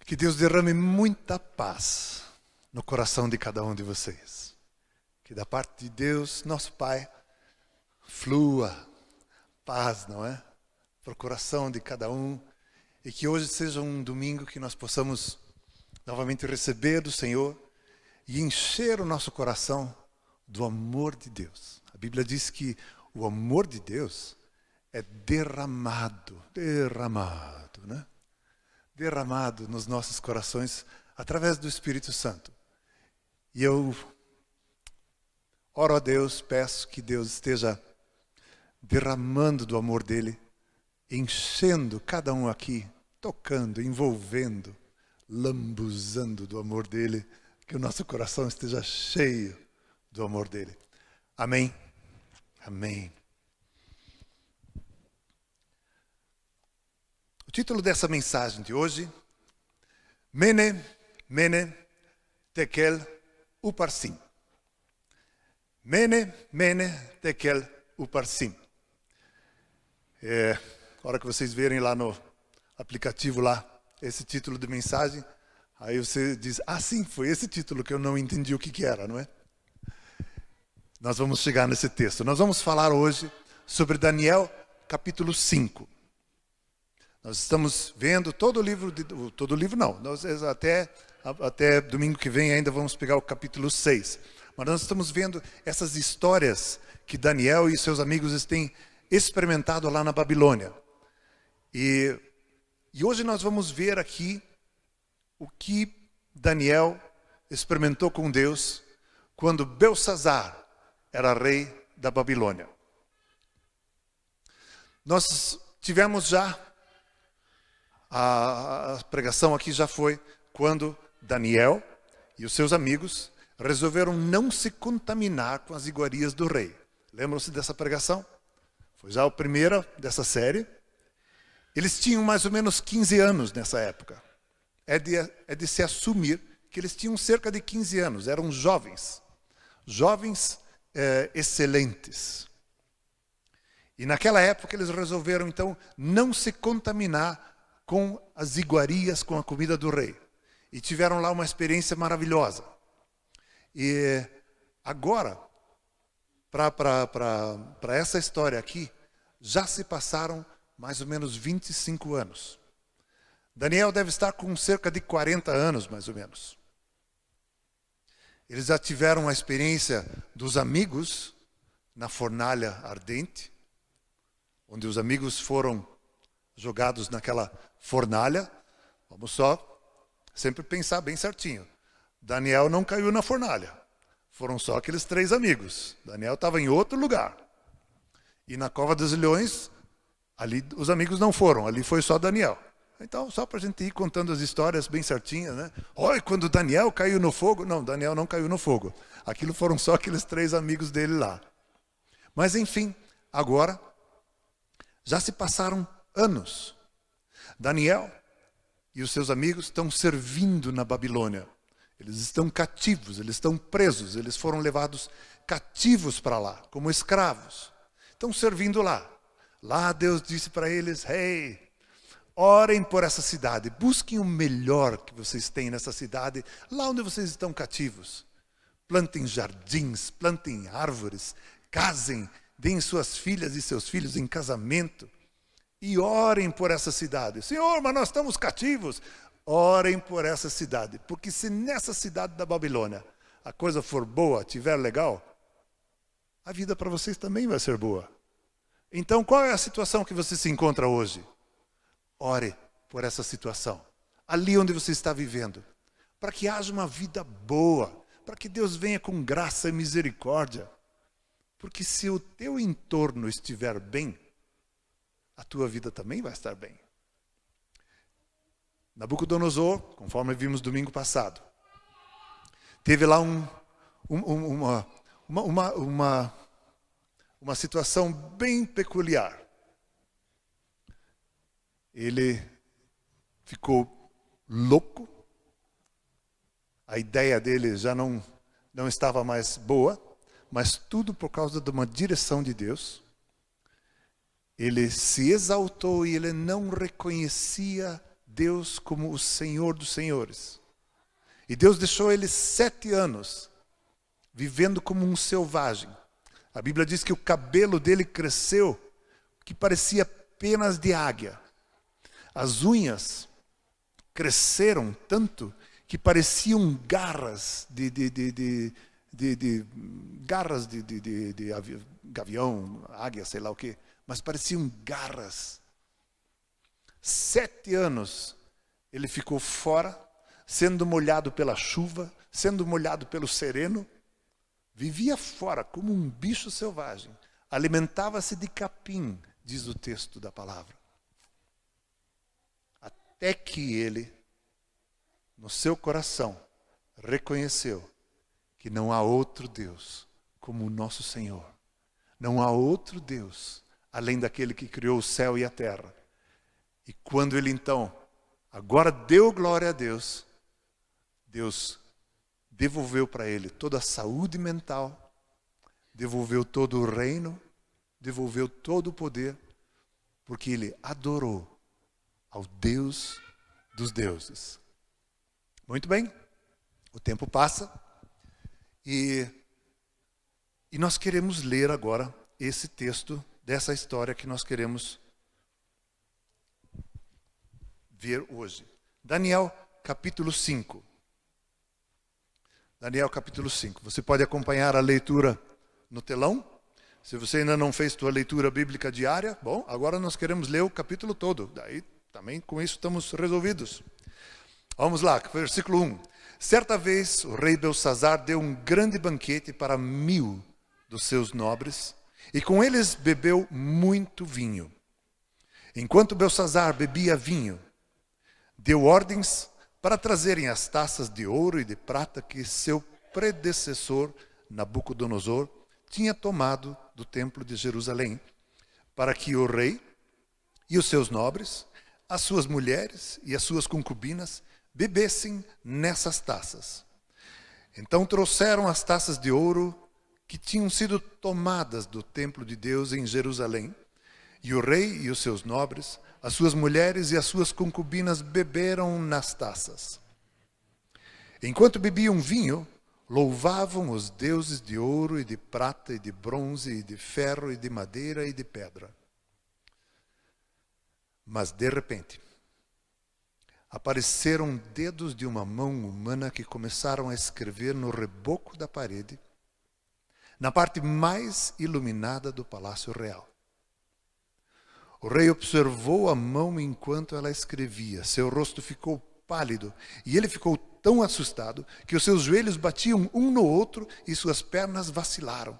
Que Deus derrame muita paz no coração de cada um de vocês. Que da parte de Deus, nosso Pai, flua paz, não é? Para o coração de cada um. E que hoje seja um domingo que nós possamos novamente receber do Senhor e encher o nosso coração do amor de Deus. A Bíblia diz que o amor de Deus é derramado, né? Derramado nos nossos corações através do Espírito Santo. E eu oro a Deus, peço que Deus esteja derramando do amor dele, enchendo cada um aqui, tocando, envolvendo, lambuzando do amor dele, que o nosso coração esteja cheio do amor dele. Amém? Amém. O título dessa mensagem de hoje, Mene, Mene, Tekel, Uparsim. Mene, Mene, Tekel, Uparsim. A hora que vocês verem lá no aplicativo lá, esse título de mensagem, aí você diz, sim, foi esse título que eu não entendi o que era, não é? Nós vamos chegar nesse texto. Nós vamos falar hoje sobre Daniel, capítulo 5. Nós estamos vendo todo o livro, até domingo que vem ainda vamos pegar o capítulo 6. Mas nós estamos vendo essas histórias que Daniel e seus amigos têm experimentado lá na Babilônia. E hoje nós vamos ver aqui o que Daniel experimentou com Deus quando Belsazar era rei da Babilônia. Nós tivemos já, a pregação aqui já foi quando Daniel e os seus amigos resolveram não se contaminar com as iguarias do rei. Lembram-se dessa pregação? Foi já a primeira dessa série. Eles tinham mais ou menos 15 anos nessa época. É de se assumir que eles tinham cerca de 15 anos. Eram jovens. Jovens excelentes. E naquela época eles resolveram então não se contaminar com as iguarias, com a comida do rei. E tiveram lá uma experiência maravilhosa. E agora, para essa história aqui, já se passaram mais ou menos 25 anos. Daniel deve estar com cerca de 40 anos, mais ou menos. Eles já tiveram a experiência dos amigos na fornalha ardente, onde os amigos foram jogados naquela fornalha. Vamos só sempre pensar bem certinho. Daniel não caiu na fornalha. Foram só aqueles 3 amigos. Daniel estava em outro lugar. E na cova dos leões, ali os amigos não foram, ali foi só Daniel. Então, só para a gente ir contando as histórias bem certinhas, né? Olha, quando Daniel caiu no fogo. Não, Daniel não caiu no fogo. Aquilo foram só aqueles 3 amigos dele lá. Mas enfim, agora, já se passaram anos. Daniel e os seus amigos estão servindo na Babilônia. Eles estão cativos, eles estão presos, eles foram levados cativos para lá, como escravos. Estão servindo lá. Lá Deus disse para eles, orem por essa cidade, busquem o melhor que vocês têm nessa cidade, lá onde vocês estão cativos. Plantem jardins, plantem árvores, casem, deem suas filhas e seus filhos em casamento. E orem por essa cidade. Senhor, mas nós estamos cativos. Orem por essa cidade, porque se nessa cidade da Babilônia a coisa for boa, tiver legal, a vida para vocês também vai ser boa. Então, qual é a situação que você se encontra hoje? Ore por essa situação, ali onde você está vivendo, para que haja uma vida boa, para que Deus venha com graça e misericórdia. Porque se o teu entorno estiver bem, a tua vida também vai estar bem. Nabucodonosor, conforme vimos domingo passado, teve lá uma situação bem peculiar. Ele ficou louco, a ideia dele já não estava mais boa, mas tudo por causa de uma direção de Deus. Ele se exaltou e ele não reconhecia Deus como o Senhor dos Senhores. E Deus deixou ele 7 anos vivendo como um selvagem. A Bíblia diz que o cabelo dele cresceu, que parecia penas de águia. As unhas cresceram tanto que pareciam garras de gavião, águia, sei lá o quê. Mas pareciam garras. 7 anos ele ficou fora, sendo molhado pela chuva, sendo molhado pelo sereno. Vivia fora como um bicho selvagem. Alimentava-se de capim, diz o texto da palavra. Até que ele, no seu coração, reconheceu que não há outro Deus como o nosso Senhor. Não há outro Deus além daquele que criou o céu e a terra. E quando ele então, agora deu glória a Deus, Deus devolveu para ele toda a saúde mental, devolveu todo o reino, devolveu todo o poder, porque ele adorou ao Deus dos deuses. Muito bem, o tempo passa e nós queremos ler agora esse texto dessa história que nós queremos ver hoje. Daniel capítulo 5. Daniel capítulo 5. Você pode acompanhar a leitura no telão. Se você ainda não fez sua leitura bíblica diária, bom, agora nós queremos ler o capítulo todo. Daí também com isso estamos resolvidos. Vamos lá, versículo 1. Certa vez o rei Belsazar deu um grande banquete para 1000 dos seus nobres e com eles bebeu muito vinho. Enquanto Belsazar bebia vinho, deu ordens para trazerem as taças de ouro e de prata que seu predecessor, Nabucodonosor, tinha tomado do templo de Jerusalém, para que o rei e os seus nobres, as suas mulheres e as suas concubinas bebessem nessas taças. Então trouxeram as taças de ouro que tinham sido tomadas do templo de Deus em Jerusalém, e o rei e os seus nobres, as suas mulheres e as suas concubinas beberam nas taças. Enquanto bebiam vinho, louvavam os deuses de ouro e de prata e de bronze e de ferro e de madeira e de pedra. Mas de repente, apareceram dedos de uma mão humana que começaram a escrever no reboco da parede, na parte mais iluminada do palácio real. O rei observou a mão enquanto ela escrevia. Seu rosto ficou pálido e ele ficou tão assustado que os seus joelhos batiam um no outro e suas pernas vacilaram.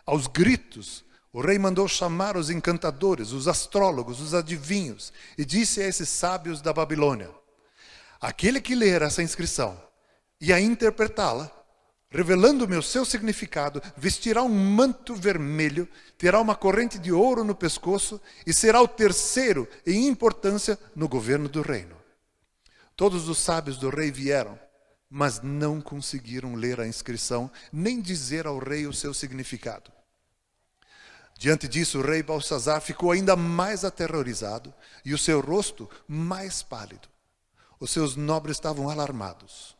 Aos gritos, o rei mandou chamar os encantadores, os astrólogos, os adivinhos e disse a esses sábios da Babilônia: aquele que ler essa inscrição e a interpretá-la, revelando-me o seu significado, vestirá um manto vermelho, terá uma corrente de ouro no pescoço e será o terceiro em importância no governo do reino. Todos os sábios do rei vieram, mas não conseguiram ler a inscrição, nem dizer ao rei o seu significado. Diante disso, o rei Belsazar ficou ainda mais aterrorizado e o seu rosto mais pálido. Os seus nobres estavam alarmados.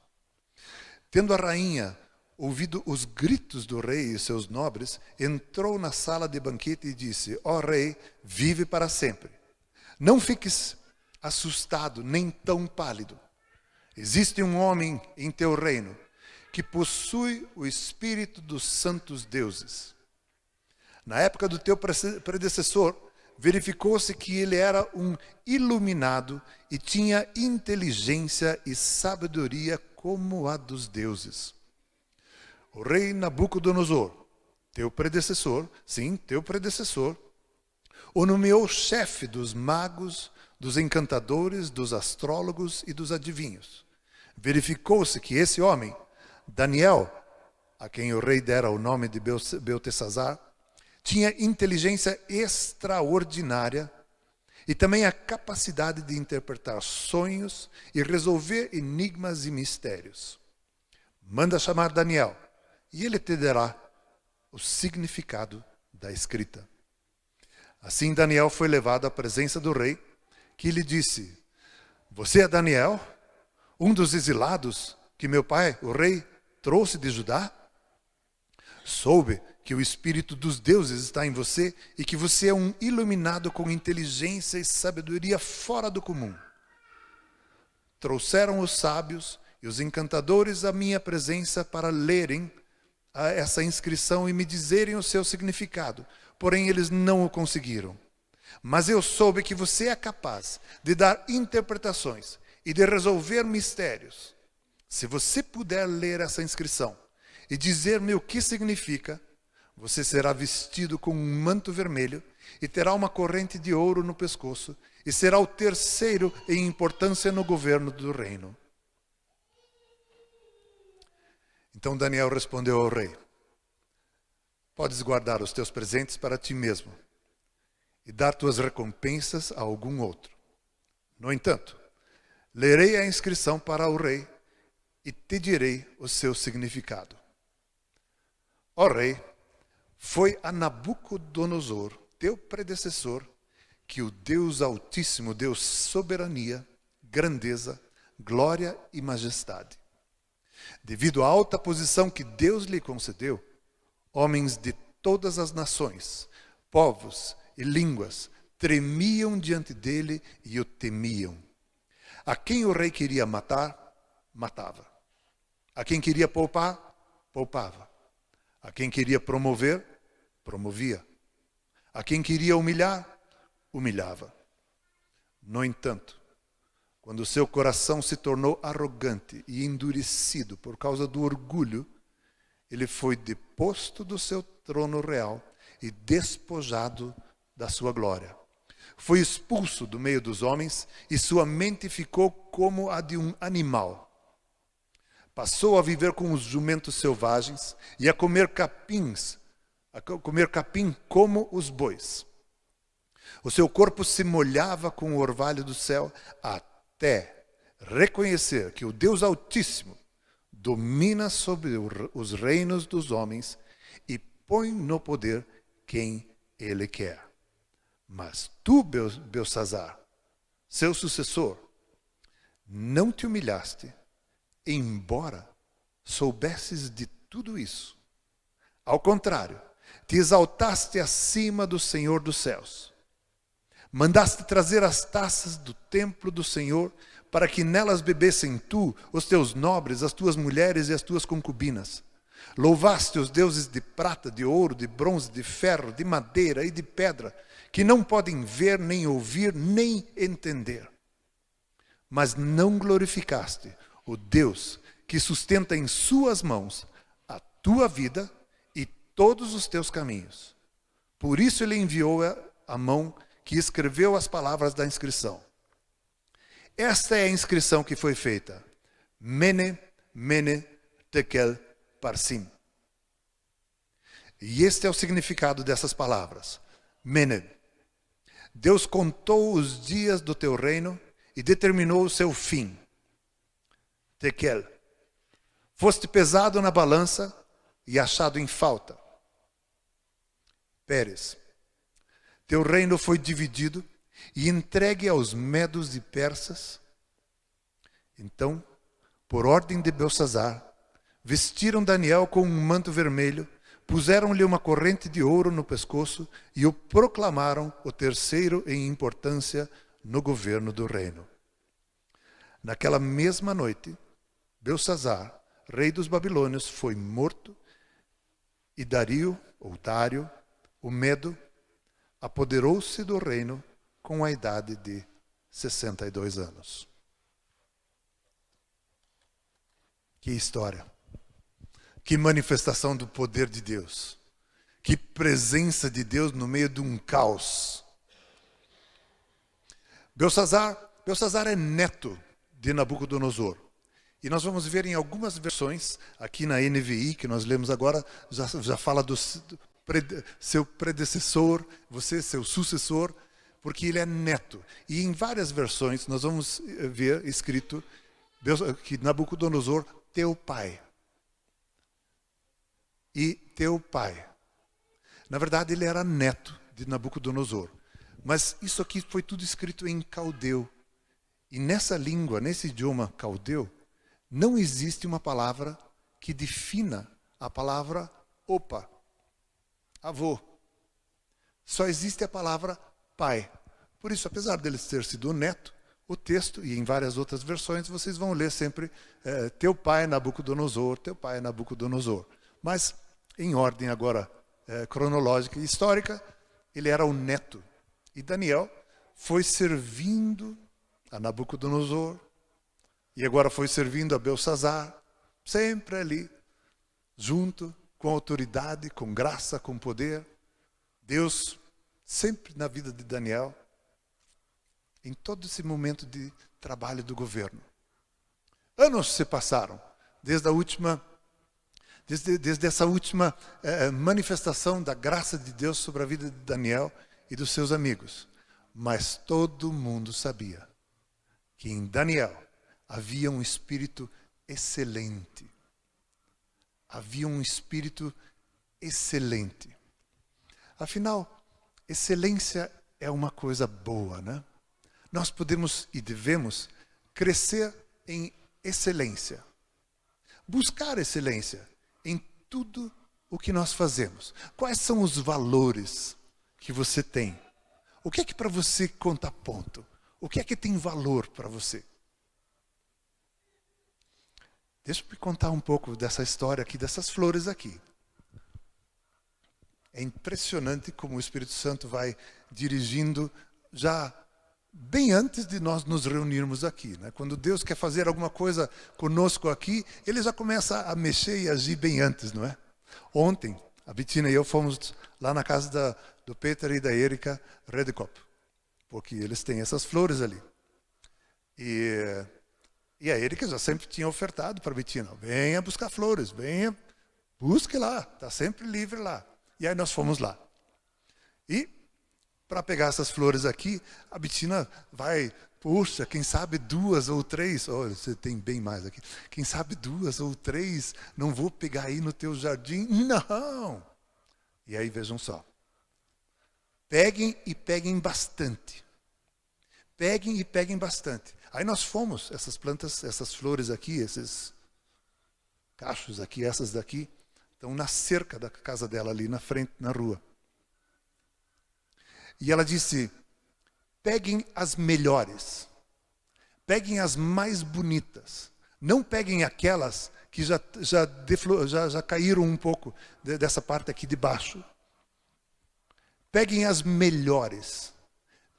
Tendo a rainha ouvido os gritos do rei e seus nobres, entrou na sala de banquete e disse: ó rei, vive para sempre. Não fiques assustado, nem tão pálido. Existe um homem em teu reino que possui o espírito dos santos deuses. Na época do teu predecessor, verificou-se que ele era um iluminado e tinha inteligência e sabedoria como a dos deuses. O rei Nabucodonosor, teu predecessor, sim, teu predecessor, o nomeou chefe dos magos, dos encantadores, dos astrólogos e dos adivinhos. Verificou-se que esse homem, Daniel, a quem o rei dera o nome de Beltesazar, tinha inteligência extraordinária e também a capacidade de interpretar sonhos e resolver enigmas e mistérios. Manda chamar Daniel e ele te dará o significado da escrita. Assim Daniel foi levado à presença do rei, que lhe disse: Você é Daniel, um dos exilados que meu pai, o rei, trouxe de Judá? Soube que o Espírito dos deuses está em você e que você é um iluminado com inteligência e sabedoria fora do comum. Trouxeram os sábios e os encantadores à minha presença para lerem essa inscrição e me dizerem o seu significado. Porém, eles não o conseguiram. Mas eu soube que você é capaz de dar interpretações e de resolver mistérios. Se você puder ler essa inscrição e dizer-me o que significa, você será vestido com um manto vermelho e terá uma corrente de ouro no pescoço e será o terceiro em importância no governo do reino. Então Daniel respondeu ao rei: podes guardar os teus presentes para ti mesmo e dar tuas recompensas a algum outro. No entanto, lerei a inscrição para o rei e te direi o seu significado. Ó rei, foi a Nabucodonosor, teu predecessor, que o Deus Altíssimo deu soberania, grandeza, glória e majestade. Devido à alta posição que Deus lhe concedeu, homens de todas as nações, povos e línguas tremiam diante dele e o temiam. A quem o rei queria matar, matava. A quem queria poupar, poupava. A quem queria promover, promovia. A quem queria humilhar, humilhava. No entanto, quando seu coração se tornou arrogante e endurecido por causa do orgulho, ele foi deposto do seu trono real e despojado da sua glória. Foi expulso do meio dos homens e sua mente ficou como a de um animal. Passou a viver com os jumentos selvagens e a comer capim como os bois. O seu corpo se molhava com o orvalho do céu até reconhecer que o Deus Altíssimo domina sobre os reinos dos homens e põe no poder quem ele quer. Mas tu, Belsazzar, seu sucessor, não te humilhaste, embora soubesses de tudo isso. Ao contrário, te exaltaste acima do Senhor dos céus. Mandaste trazer as taças do templo do Senhor, para que nelas bebessem tu, os teus nobres, as tuas mulheres e as tuas concubinas. Louvaste os deuses de prata, de ouro, de bronze, de ferro, de madeira e de pedra, que não podem ver, nem ouvir, nem entender. Mas não glorificaste o Deus que sustenta em suas mãos a tua vida e todos os teus caminhos. Por isso ele enviou a mão que escreveu as palavras da inscrição. Esta é a inscrição que foi feita. Mene, Mene, Tekel, Parsim. E este é o significado dessas palavras. Mene. Deus contou os dias do teu reino e determinou o seu fim. Tekel. Foste pesado na balança e achado em falta. Pérez. Teu reino foi dividido e entregue aos medos e persas. Então, por ordem de Belsazzar, vestiram Daniel com um manto vermelho, puseram-lhe uma corrente de ouro no pescoço e o proclamaram o terceiro em importância no governo do reino. Naquela mesma noite, Belsazzar, rei dos babilônios, foi morto e Dário, o Medo, apoderou-se do reino com a idade de 62 anos. Que história! Que manifestação do poder de Deus! Que presença de Deus no meio de um caos! Belsazzar é neto de Nabucodonosor. E nós vamos ver em algumas versões, aqui na NVI, que nós lemos agora, já fala do seu predecessor, você, seu sucessor, porque ele é neto. E em várias versões nós vamos ver escrito que Nabucodonosor, teu pai. E teu pai. Na verdade, ele era neto de Nabucodonosor. Mas isso aqui foi tudo escrito em caldeu. E nessa língua, nesse idioma caldeu, não existe uma palavra que defina a palavra opa, avô. Só existe a palavra pai. Por isso, apesar deles ter sido neto, o texto, e em várias outras versões, vocês vão ler sempre teu pai é Nabucodonosor, teu pai é Nabucodonosor. Mas, em ordem agora cronológica e histórica, ele era o neto. E Daniel foi servindo a Nabucodonosor, e agora foi servindo a Belsazar, sempre ali, junto, com autoridade, com graça, com poder. Deus, sempre na vida de Daniel, em todo esse momento de trabalho do governo. Anos se passaram, desde essa última manifestação da graça de Deus sobre a vida de Daniel e dos seus amigos. Mas todo mundo sabia que em Daniel havia um espírito excelente. Havia um espírito excelente. Afinal, excelência é uma coisa boa, né? Nós podemos e devemos crescer em excelência. Buscar excelência em tudo o que nós fazemos. Quais são os valores que você tem? O que é que para você conta ponto? O que é que tem valor para você? Deixa eu me contar um pouco dessa história aqui, dessas flores aqui. É impressionante como o Espírito Santo vai dirigindo já bem antes de nós nos reunirmos aqui, né? Quando Deus quer fazer alguma coisa conosco aqui, Ele já começa a mexer e agir bem antes, não é? Ontem, a Bettina e eu fomos lá na casa do Peter e da Erika Redekop, porque eles têm essas flores ali. E a Erika já sempre tinha ofertado para a Bettina, venha buscar flores, venha, busque lá, está sempre livre lá. E aí nós fomos lá. E para pegar essas flores aqui, a Bettina vai, puxa, quem sabe 2 ou 3, olha, você tem bem mais aqui, quem sabe 2 ou 3, não vou pegar aí no teu jardim, não. E aí vejam só, peguem e peguem bastante, peguem e peguem bastante. Aí nós fomos, essas plantas, essas flores aqui, esses cachos aqui, essas daqui, estão na cerca da casa dela ali na frente, na rua. E ela disse, peguem as melhores, peguem as mais bonitas, não peguem aquelas que já caíram um pouco dessa parte aqui de baixo. Peguem as melhores,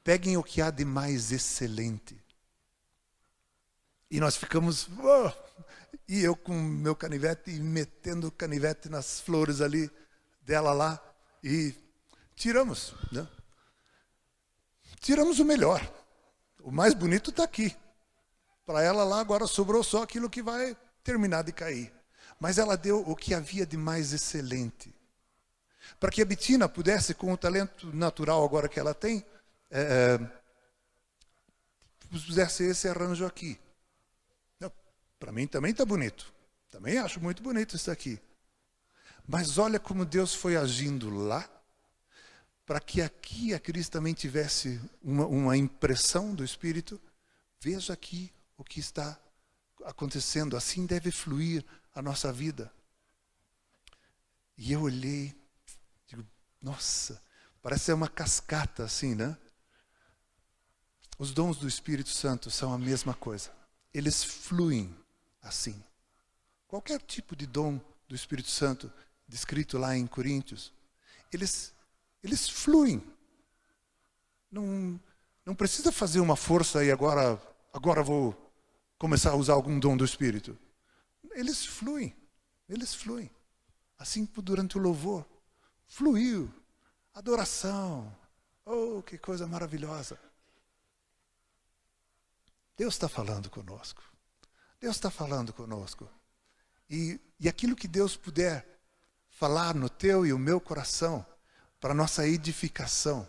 peguem o que há de mais excelente. E nós ficamos, e eu com meu canivete, e metendo o canivete nas flores ali, dela lá, e tiramos, né? Tiramos o melhor. O mais bonito está aqui. Para ela lá agora sobrou só aquilo que vai terminar de cair. Mas ela deu o que havia de mais excelente. Para que a Bettina pudesse, com o talento natural agora que ela tem, pusesse esse arranjo aqui. Para mim também está bonito. Também acho muito bonito isso aqui. Mas olha como Deus foi agindo lá, para que aqui a Cris também tivesse uma impressão do Espírito. Veja aqui o que está acontecendo. Assim deve fluir a nossa vida. E eu olhei, digo, nossa, parece ser uma cascata assim, né? Os dons do Espírito Santo são a mesma coisa. Eles fluem assim. Qualquer tipo de dom do Espírito Santo, descrito lá em Coríntios, eles fluem. Não precisa fazer uma força e agora vou começar a usar algum dom do Espírito. Eles fluem. Assim durante o louvor. Fluiu. Adoração. Oh, que coisa maravilhosa. Deus está falando conosco. Deus está falando conosco. E aquilo que Deus puder falar no teu e o meu coração, para nossa edificação,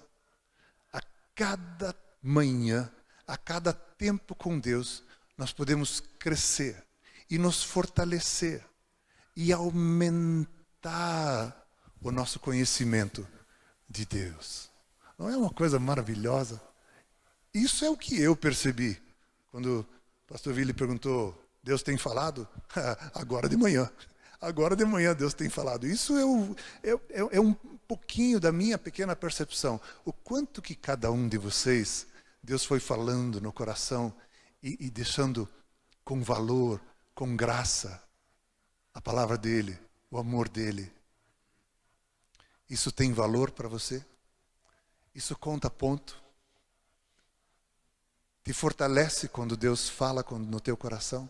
a cada manhã, a cada tempo com Deus, nós podemos crescer e nos fortalecer e aumentar o nosso conhecimento de Deus. Não é uma coisa maravilhosa? Isso é o que eu percebi Quando o pastor Willi perguntou, Deus tem falado? Agora de manhã. Agora de manhã Deus tem falado. Isso é um pouquinho da minha pequena percepção. O quanto que cada um de vocês, Deus foi falando no coração e deixando com valor, com graça, a palavra dele, o amor dele. Isso tem valor para você? Isso conta ponto? Te fortalece quando Deus fala no teu coração?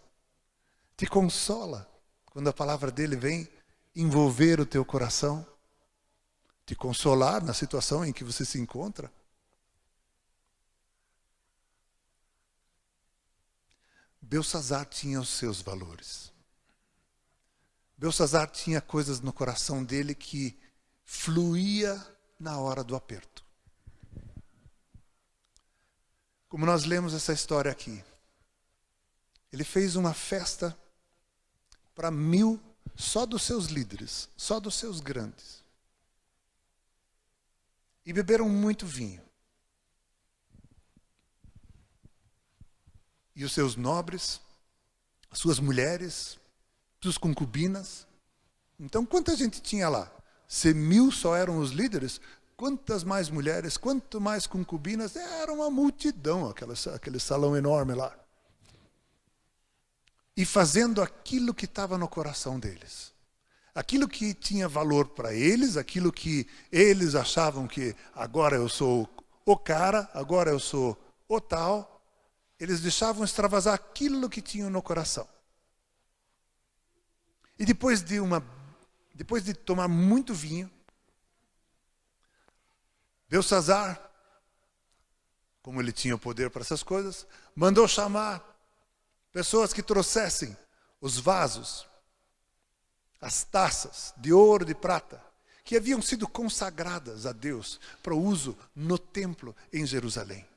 Te consola quando a palavra dele vem envolver o teu coração? Te consolar na situação em que você se encontra? Belsazzar tinha os seus valores. Belsazzar tinha coisas no coração dele que fluía na hora do aperto. Como nós lemos essa história aqui, ele fez uma festa para 1000 só dos seus líderes, só dos seus grandes. E beberam muito vinho. E os seus nobres, as suas mulheres, suas concubinas. Então, quanta gente tinha lá? Se 1000 só eram os líderes, quantas mais mulheres, quanto mais concubinas, era uma multidão, aquele salão enorme lá. E fazendo aquilo que estava no coração deles. Aquilo que tinha valor para eles, aquilo que eles achavam que agora eu sou o cara, agora eu sou o tal, eles deixavam extravasar aquilo que tinham no coração. E depois de tomar muito vinho, Belsazzar, como ele tinha o poder para essas coisas, mandou chamar pessoas que trouxessem os vasos, as taças de ouro e de prata, que haviam sido consagradas a Deus para o uso no templo em Jerusalém.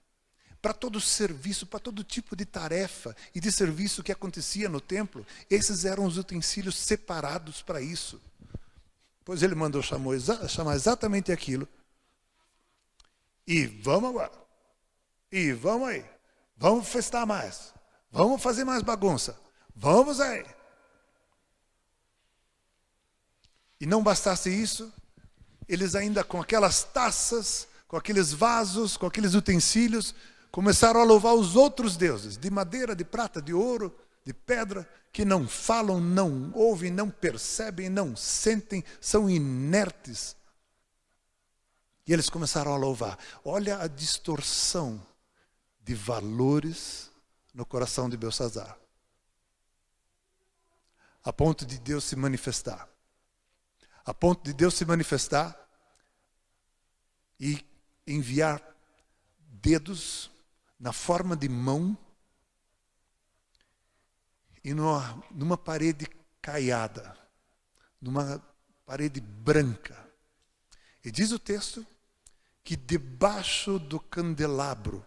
Para todo serviço, para todo tipo de tarefa e de serviço que acontecia no templo, esses eram os utensílios separados para isso. Pois ele mandou chamar exatamente aquilo. E vamos agora. E vamos aí. Vamos festar mais. Vamos fazer mais bagunça. Vamos aí. E não bastasse isso, eles ainda com aquelas taças, com aqueles vasos, com aqueles utensílios, começaram a louvar os outros deuses, de madeira, de prata, de ouro, de pedra, que não falam, não ouvem, não percebem, não sentem, são inertes. E eles começaram a louvar. Olha a distorção de valores no coração de Belsazzar. A ponto de Deus se manifestar. A ponto de Deus se manifestar e enviar dedos na forma de mão e numa parede caiada, numa parede branca. E diz o texto que debaixo do candelabro,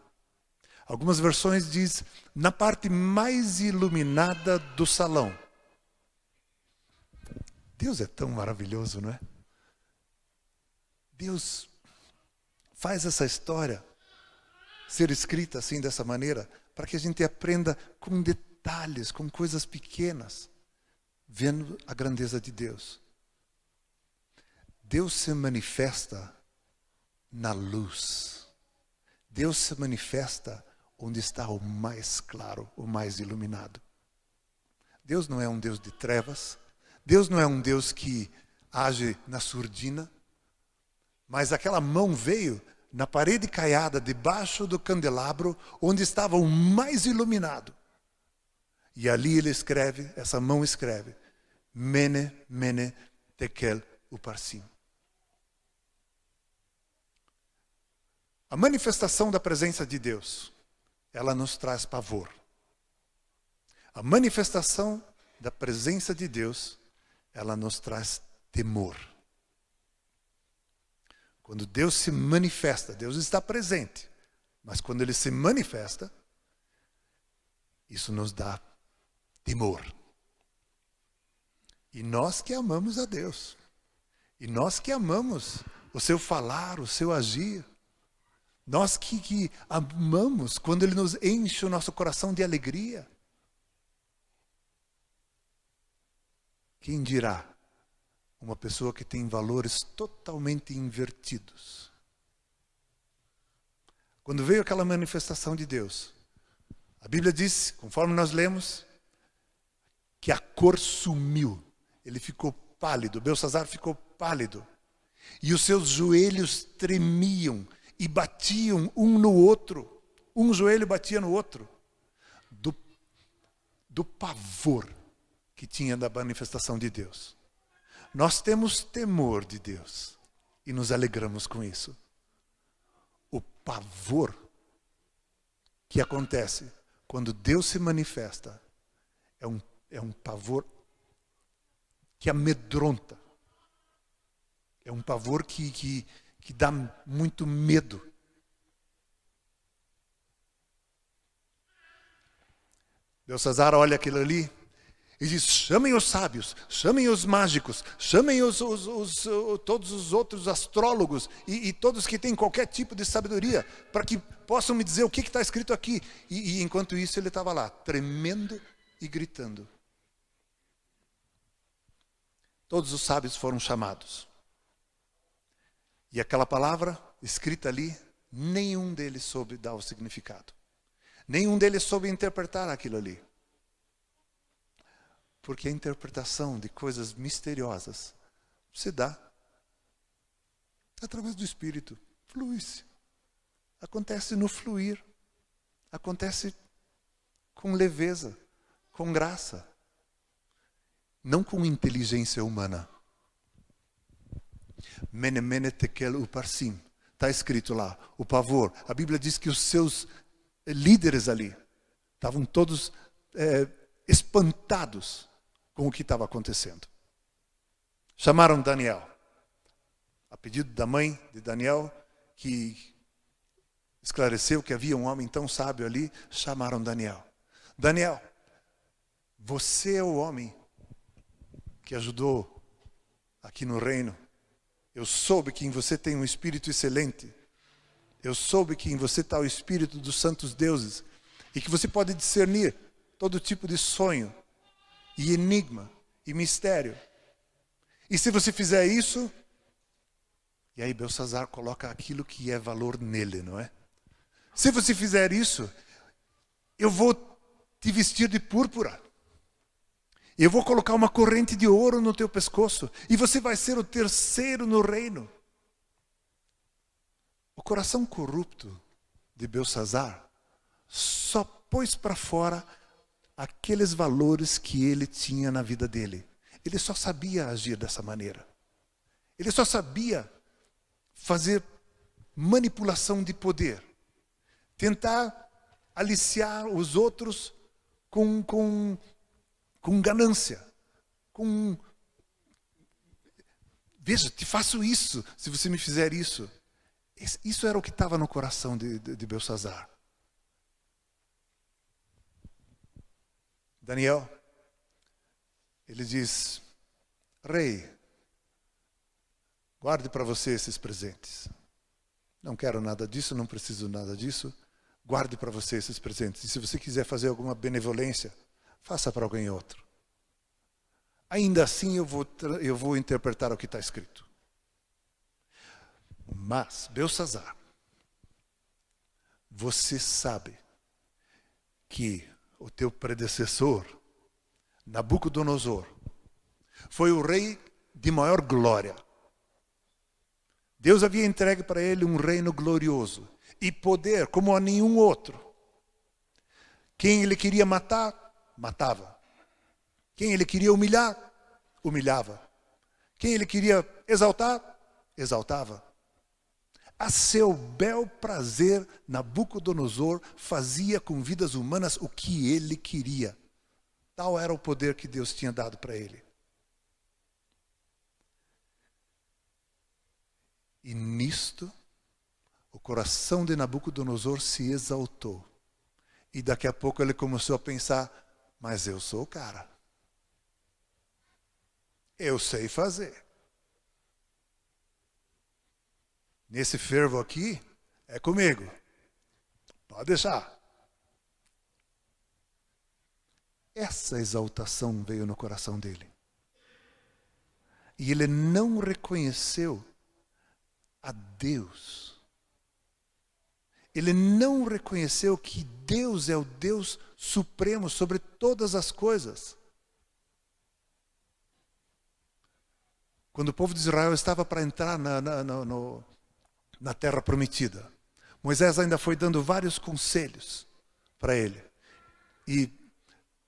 algumas versões diz na parte mais iluminada do salão. Deus é tão maravilhoso, não é? Deus faz essa história ser escrita assim, dessa maneira, para que a gente aprenda com detalhes, com coisas pequenas, vendo a grandeza de Deus. Deus se manifesta na luz. Deus se manifesta onde está o mais claro, o mais iluminado. Deus não é um Deus de trevas. Deus não é um Deus que age na surdina. Mas aquela mão veio na parede caiada, debaixo do candelabro, onde estava o mais iluminado. E ali ele escreve, essa mão escreve, Mene, Mene, Tekel, Uparsim. A manifestação da presença de Deus, ela nos traz pavor. A manifestação da presença de Deus, ela nos traz temor. Quando Deus se manifesta, Deus está presente. Mas quando Ele se manifesta, isso nos dá temor. E nós que amamos a Deus, e nós que amamos o seu falar, o seu agir, Nós que amamos quando Ele nos enche o nosso coração de alegria. Quem dirá uma pessoa que tem valores totalmente invertidos? Quando veio aquela manifestação de Deus, a Bíblia diz, conforme nós lemos, que a cor sumiu. Ele ficou pálido, Belsassar ficou pálido. E os seus joelhos tremiam e batiam um no outro. Um joelho batia no outro. Do pavor que tinha da manifestação de Deus. Nós temos temor de Deus e nos alegramos com isso. O pavor que acontece quando Deus se manifesta é um pavor que amedronta. É um pavor que dá muito medo. Belsassar olha aquilo ali e diz, chamem os sábios, chamem os mágicos, chamem todos os outros astrólogos e todos que têm qualquer tipo de sabedoria, para que possam me dizer o que está escrito aqui. E enquanto isso ele estava lá, tremendo e gritando. Todos os sábios foram chamados. E aquela palavra escrita ali, nenhum deles soube dar o significado. Nenhum deles soube interpretar aquilo ali. Porque a interpretação de coisas misteriosas se dá através do Espírito. Flui-se. Acontece no fluir. Acontece com leveza, com graça. Não com inteligência humana. Mene mene tekel uparsim. Está escrito lá, o pavor. A Bíblia diz que os seus líderes ali estavam todos espantados com o que estava acontecendo. Chamaram Daniel. A pedido da mãe de Daniel, que esclareceu que havia um homem tão sábio ali, chamaram Daniel. Daniel, você é o homem que ajudou aqui no reino. Eu soube que em você tem um espírito excelente. Eu soube que em você está o espírito dos santos deuses. E que você pode discernir todo tipo de sonho, e enigma, e mistério. E se você fizer isso, e aí Belsassar coloca aquilo que é valor nele, não é? Se você fizer isso, eu vou te vestir de púrpura. Eu vou colocar uma corrente de ouro no teu pescoço. E você vai ser o terceiro no reino. O coração corrupto de Belsassar só pôs para fora aqueles valores que ele tinha na vida dele. Ele só sabia agir dessa maneira. Ele só sabia fazer manipulação de poder. Tentar aliciar os outros com ganância. Veja, te faço isso se você me fizer isso. Isso era o que estava no coração de Belsassar. Daniel, ele diz, rei, guarde para você esses presentes. Não quero nada disso, não preciso nada disso. Guarde para você esses presentes. E se você quiser fazer alguma benevolência, faça para alguém outro. Ainda assim eu vou interpretar o que está escrito. Mas, Belsassar, você sabe que o teu predecessor, Nabucodonosor, foi o rei de maior glória. Deus havia entregue para ele um reino glorioso e poder como a nenhum outro. Quem ele queria matar, matava. Quem ele queria humilhar, humilhava. Quem ele queria exaltar, exaltava. A seu bel prazer, Nabucodonosor fazia com vidas humanas o que ele queria. Tal era o poder que Deus tinha dado para ele. E nisto, o coração de Nabucodonosor se exaltou. E daqui a pouco ele começou a pensar, mas eu sou o cara. Eu sei fazer. Nesse fervo aqui, É comigo. Pode deixar. Essa exaltação veio no coração dele. E ele não reconheceu a Deus. Ele não reconheceu que Deus é o Deus supremo sobre todas as coisas. Quando o povo de Israel estava para entrar na terra prometida, Moisés ainda foi dando vários conselhos para ele. E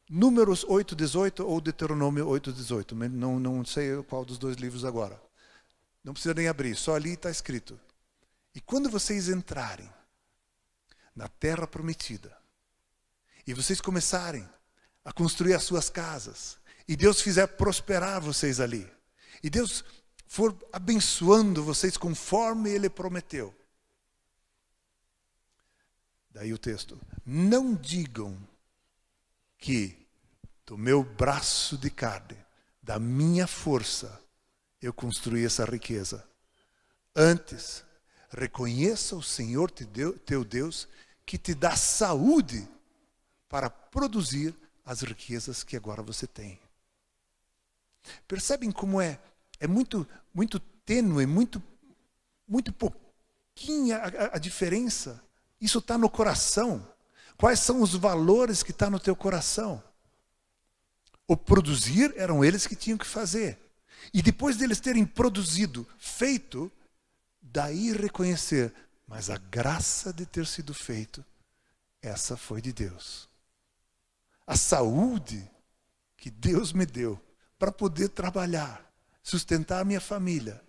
Números 8:18 ou Deuteronômio 8:18, não sei qual dos dois livros agora. Não precisa nem abrir, só ali está escrito. E quando vocês entrarem na terra prometida, e vocês começarem a construir as suas casas, e Deus fizer prosperar vocês ali, e Deus for abençoando vocês conforme Ele prometeu. Daí o texto. Não digam que do meu braço de carne, da minha força, eu construí essa riqueza. Antes, reconheça o Senhor teu Deus, que te dá saúde para produzir as riquezas que agora você tem. Percebem como é muito, muito tênue, muito pouquinha a diferença? Isso está no coração. Quais são os valores que estão no teu coração? O produzir eram eles que tinham que fazer. E depois deles terem produzido, feito, daí reconhecer, mas a graça de ter sido feito, essa foi de Deus. A saúde que Deus me deu para poder trabalhar, sustentar a minha família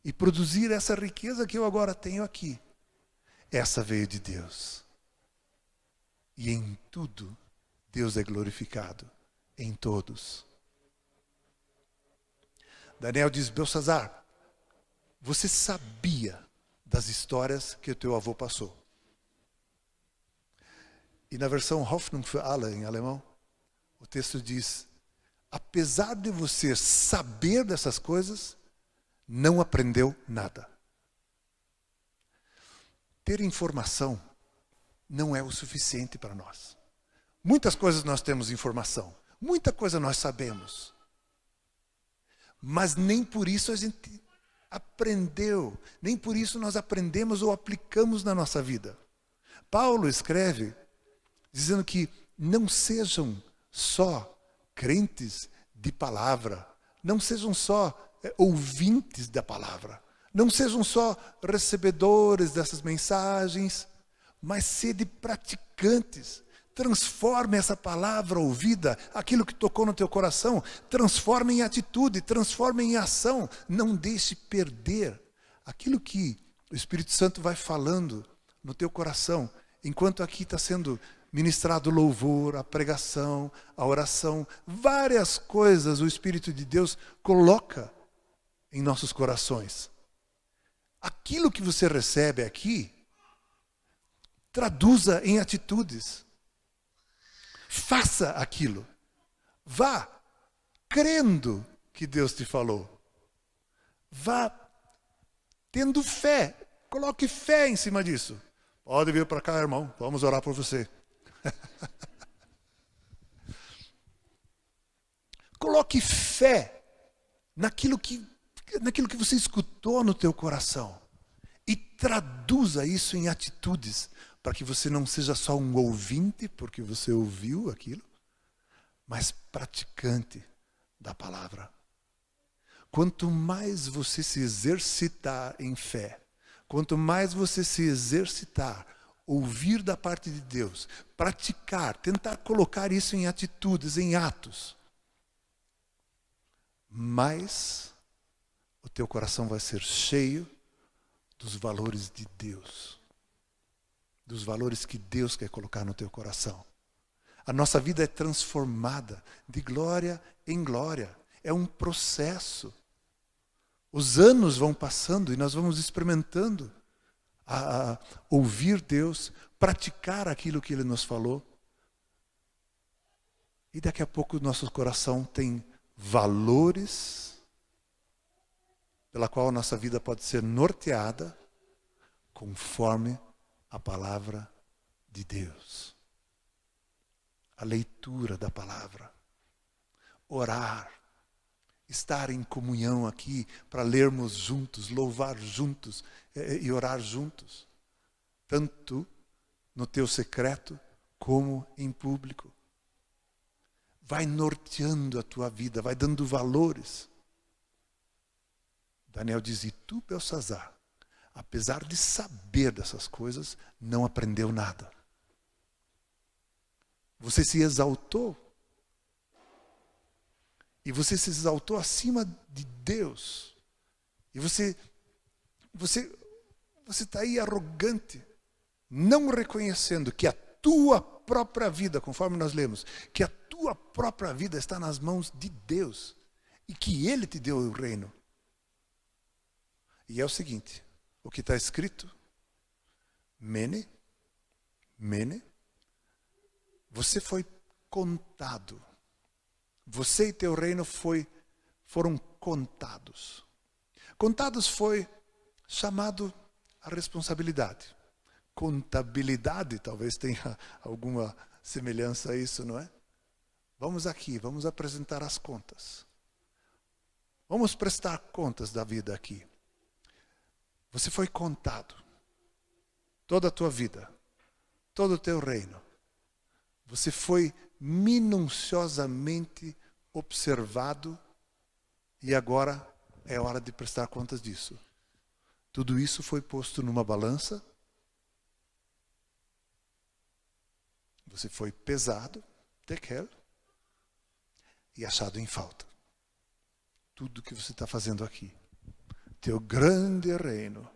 e produzir essa riqueza que eu agora tenho aqui, essa veio de Deus. E em tudo, Deus é glorificado. Em todos. Daniel diz, Belsazar, você sabia das histórias que o teu avô passou. E na versão Hoffnung für alle, em alemão, o texto diz, apesar de você saber dessas coisas, não aprendeu nada. Ter informação não é o suficiente para nós. Muitas coisas nós temos informação. Muita coisa nós sabemos. Mas nem por isso a gente aprendeu. Nem por isso nós aprendemos ou aplicamos na nossa vida. Paulo escreve dizendo que não sejam só crentes de palavra. Não sejam só ouvintes da palavra. Não sejam só recebedores dessas mensagens. Mas sede praticantes. Transforme essa palavra ouvida, aquilo que tocou no teu coração, transforme em atitude, transforme em ação. Não deixe perder aquilo que o Espírito Santo vai falando no teu coração, enquanto aqui está sendo ministrado o louvor, a pregação, a oração, várias coisas o Espírito de Deus coloca em nossos corações. Aquilo que você recebe aqui, traduza em atitudes. Faça aquilo. Vá crendo que Deus te falou. Vá tendo fé. Coloque fé em cima disso. Pode vir para cá, irmão. Vamos orar por você. Coloque fé naquilo que você escutou no teu coração. E traduza isso em atitudes. Para que você não seja só um ouvinte, porque você ouviu aquilo, mas praticante da palavra. Quanto mais você se exercitar em fé, quanto mais você se exercitar, ouvir da parte de Deus, praticar, tentar colocar isso em atitudes, em atos, mais o teu coração vai ser cheio dos valores de Deus. Dos valores que Deus quer colocar no teu coração. A nossa vida é transformada de glória em glória. É um processo. Os anos vão passando e nós vamos experimentando a ouvir Deus, praticar aquilo que Ele nos falou. E daqui a pouco o nosso coração tem valores pela qual a nossa vida pode ser norteada conforme a palavra de Deus. A leitura da palavra. Orar. Estar em comunhão aqui para lermos juntos, louvar juntos e orar juntos. Tanto no teu secreto como em público. Vai norteando a tua vida, vai dando valores. Daniel diz, e tu, Belsazar, apesar de saber dessas coisas, não aprendeu nada. Você se exaltou. E você se exaltou acima de Deus. E você está aí arrogante, não reconhecendo que a tua própria vida, conforme nós lemos, que a tua própria vida está nas mãos de Deus. E que Ele te deu o reino. E é o seguinte, o que está escrito, Mene, você foi contado. Você e teu reino foram contados. Contados foi chamado a responsabilidade. Contabilidade talvez tenha alguma semelhança a isso, não é? Vamos aqui, vamos apresentar as contas. Vamos prestar contas da vida aqui. Você foi contado. Toda a tua vida. Todo o teu reino. Você foi minuciosamente observado e agora é hora de prestar contas disso. Tudo isso foi posto numa balança. Você foi pesado, tekel, e achado em falta. Tudo que você está fazendo aqui. Teu grande reino,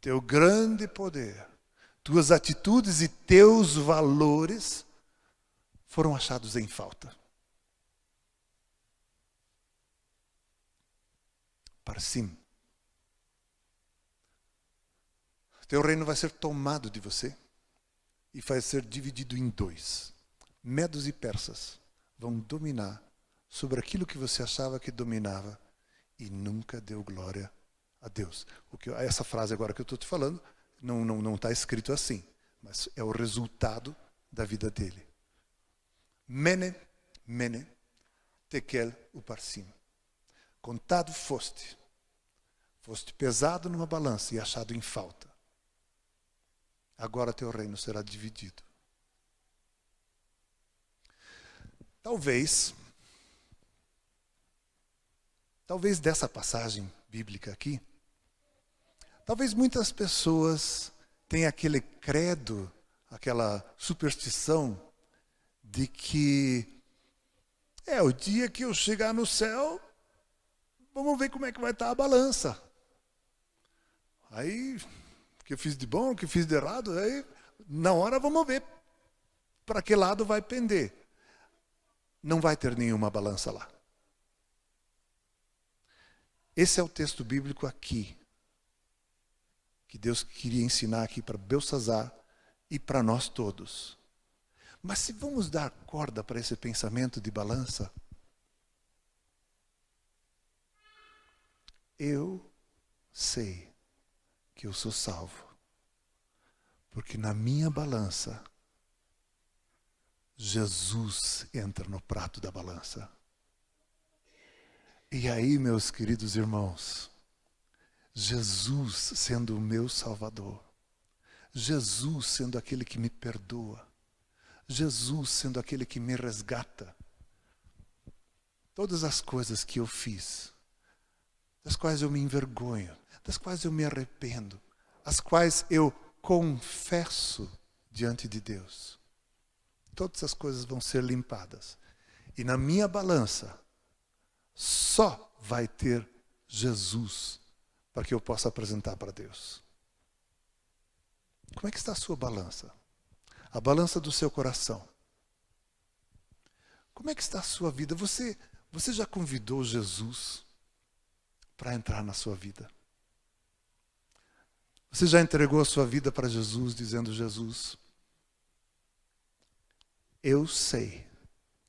teu grande poder, tuas atitudes e teus valores foram achados em falta. Parsim. Teu reino vai ser tomado de você e vai ser dividido em dois. Medos e persas vão dominar sobre aquilo que você achava que dominava e nunca deu glória a Deus. Essa frase agora que eu estou te falando não está escrito assim, mas é o resultado da vida dele. Mene, tekel uparsim. Contado foste pesado numa balança e achado em falta. Agora teu reino será dividido. Talvez dessa passagem bíblica aqui, talvez muitas pessoas tenham aquele credo, aquela superstição de que o dia que eu chegar no céu, vamos ver como é que vai estar a balança. Aí, o que eu fiz de bom, o que eu fiz de errado, aí na hora vamos ver para que lado vai pender. Não vai ter nenhuma balança lá. Esse é o texto bíblico aqui, que Deus queria ensinar aqui para Belsazar e para nós todos. Mas se vamos dar corda para esse pensamento de balança, eu sei que eu sou salvo, porque na minha balança, Jesus entra no prato da balança. E aí, meus queridos irmãos, Jesus sendo o meu Salvador, Jesus sendo aquele que me perdoa, Jesus sendo aquele que me resgata, todas as coisas que eu fiz, das quais eu me envergonho, das quais eu me arrependo, as quais eu confesso diante de Deus, todas as coisas vão ser limpadas. E na minha balança, só vai ter Jesus para que eu possa apresentar para Deus. Como é que está a sua balança? A balança do seu coração. Como é que está a sua vida? Você já convidou Jesus para entrar na sua vida? Você já entregou a sua vida para Jesus, dizendo: Jesus, eu sei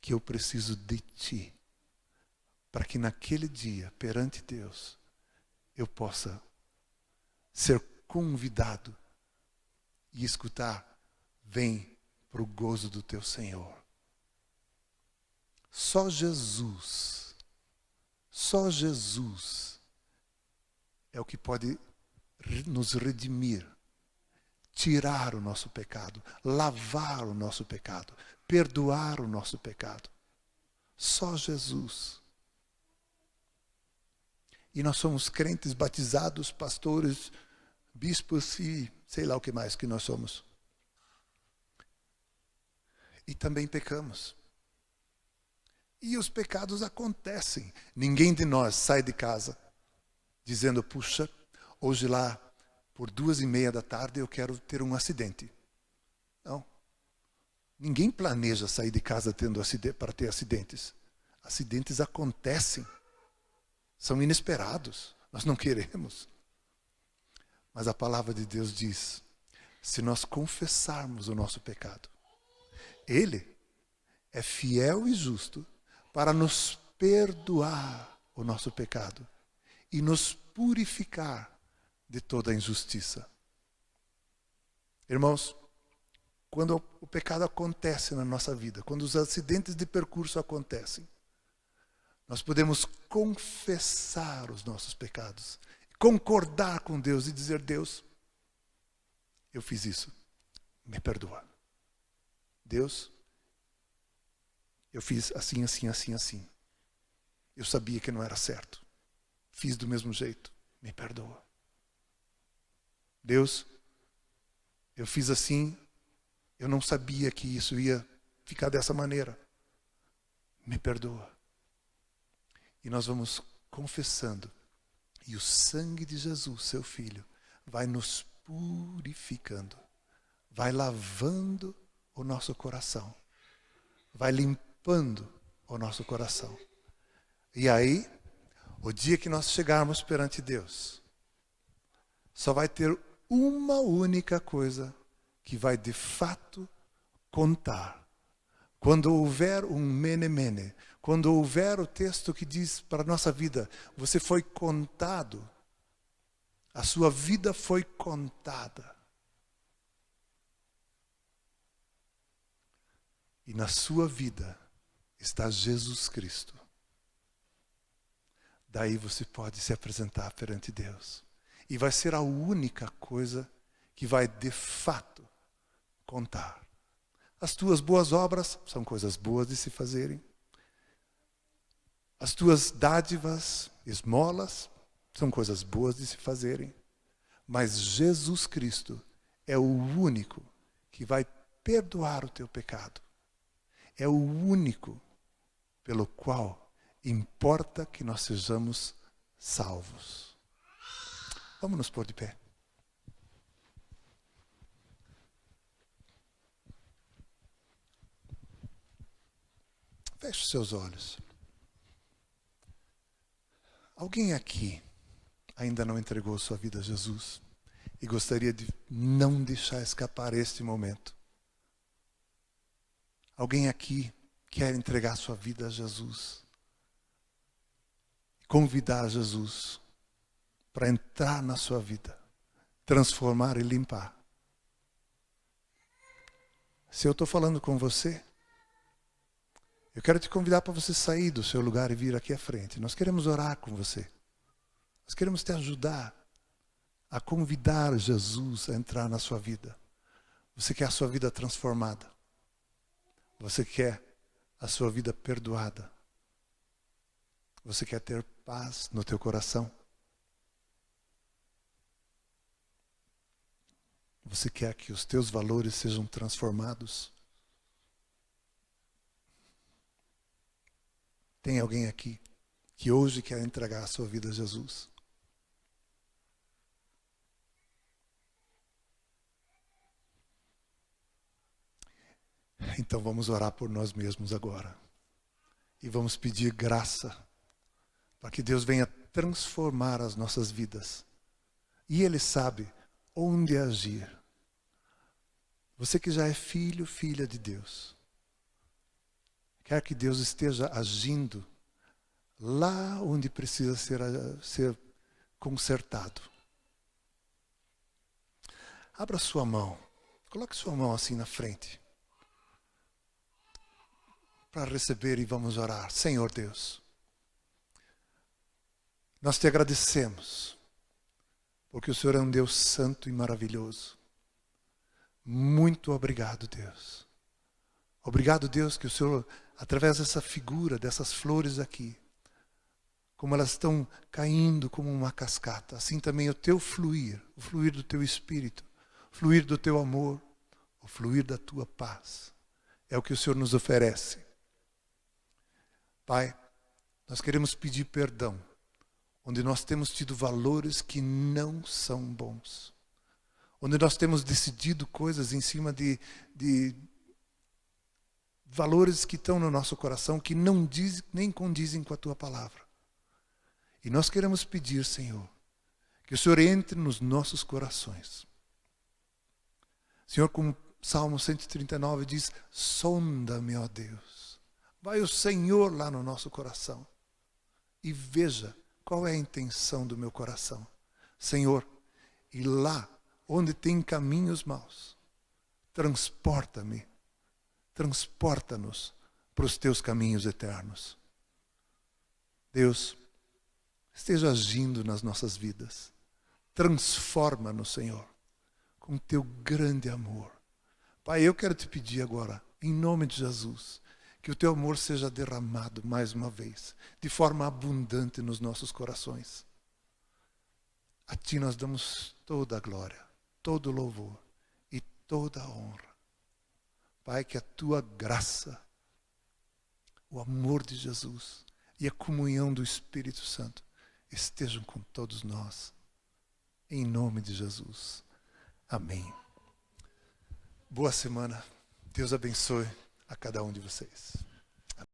que eu preciso de Ti, para que naquele dia, perante Deus, eu possa ser convidado e escutar: vem para o gozo do teu Senhor. Só Jesus é o que pode nos redimir, tirar o nosso pecado, lavar o nosso pecado, perdoar o nosso pecado. Só Jesus. E nós somos crentes, batizados, pastores, bispos e sei lá o que mais que nós somos. E também pecamos. E os pecados acontecem. Ninguém de nós sai de casa dizendo: puxa, hoje lá por 2:30 da tarde eu quero ter um acidente. Não. Ninguém planeja sair de casa para ter acidentes. Acidentes acontecem. São inesperados. Nós não queremos. Mas a palavra de Deus diz: se nós confessarmos o nosso pecado, Ele é fiel e justo para nos perdoar o nosso pecado e nos purificar de toda a injustiça. Irmãos, quando o pecado acontece na nossa vida, quando os acidentes de percurso acontecem, nós podemos confessar os nossos pecados, concordar com Deus e dizer: Deus, eu fiz isso, me perdoa. Deus, eu fiz assim, assim, assim, assim. Eu sabia que não era certo. Fiz do mesmo jeito, me perdoa. Deus, eu fiz assim, eu não sabia que isso ia ficar dessa maneira. Me perdoa. E nós vamos confessando. E o sangue de Jesus, seu Filho, vai nos purificando. Vai lavando o nosso coração. Vai limpando o nosso coração. E aí, o dia que nós chegarmos perante Deus, só vai ter uma única coisa que vai de fato contar. Quando houver um mene-mene, quando houver o texto que diz para a nossa vida: você foi contado, a sua vida foi contada. E na sua vida está Jesus Cristo. Daí você pode se apresentar perante Deus. E vai ser a única coisa que vai de fato contar. As tuas boas obras são coisas boas de se fazerem. As tuas dádivas, esmolas, são coisas boas de se fazerem. Mas Jesus Cristo é o único que vai perdoar o teu pecado. É o único pelo qual importa que nós sejamos salvos. Vamos nos pôr de pé. Feche seus olhos. Alguém aqui ainda não entregou sua vida a Jesus e gostaria de não deixar escapar este momento? Alguém aqui quer entregar sua vida a Jesus? Convidar Jesus para entrar na sua vida, transformar e limpar? Se eu estou falando com você, eu quero te convidar para você sair do seu lugar e vir aqui à frente. Nós queremos orar com você. Nós queremos te ajudar a convidar Jesus a entrar na sua vida. Você quer a sua vida transformada? Você quer a sua vida perdoada? Você quer ter paz no teu coração? Você quer que os teus valores sejam transformados? Tem alguém aqui que hoje quer entregar a sua vida a Jesus? Então vamos orar por nós mesmos agora. E vamos pedir graça para que Deus venha transformar as nossas vidas. E Ele sabe onde agir. Você que já é filho, filha de Deus, quer que Deus esteja agindo lá onde precisa ser consertado. Abra sua mão Coloque sua mão assim na frente. Para receber e vamos orar. Senhor Deus, nós te agradecemos, porque o Senhor é um Deus santo e maravilhoso. Muito obrigado, Deus. Obrigado, Deus, que o Senhor, através dessa figura, dessas flores aqui, como elas estão caindo como uma cascata, assim também o teu fluir, o fluir do teu Espírito, o fluir do teu amor, o fluir da tua paz, é o que o Senhor nos oferece. Pai, nós queremos pedir perdão, onde nós temos tido valores que não são bons, onde nós temos decidido coisas em cima de valores que estão no nosso coração, que não dizem, nem condizem com a tua palavra. E nós queremos pedir, Senhor, que o Senhor entre nos nossos corações. Senhor, como Salmo 139 diz, sonda-me, ó Deus. Vai o Senhor lá no nosso coração e veja qual é a intenção do meu coração. Senhor, e lá onde tem caminhos maus, transporta-me, transporta-nos para os teus caminhos eternos. Deus, esteja agindo nas nossas vidas. Transforma-nos, Senhor, com teu grande amor. Pai, eu quero te pedir agora, em nome de Jesus, que o teu amor seja derramado mais uma vez, de forma abundante nos nossos corações. A ti nós damos toda a glória, todo o louvor e toda a honra. Pai, que a tua graça, o amor de Jesus e a comunhão do Espírito Santo estejam com todos nós, em nome de Jesus. Amém. Boa semana. Deus abençoe a cada um de vocês.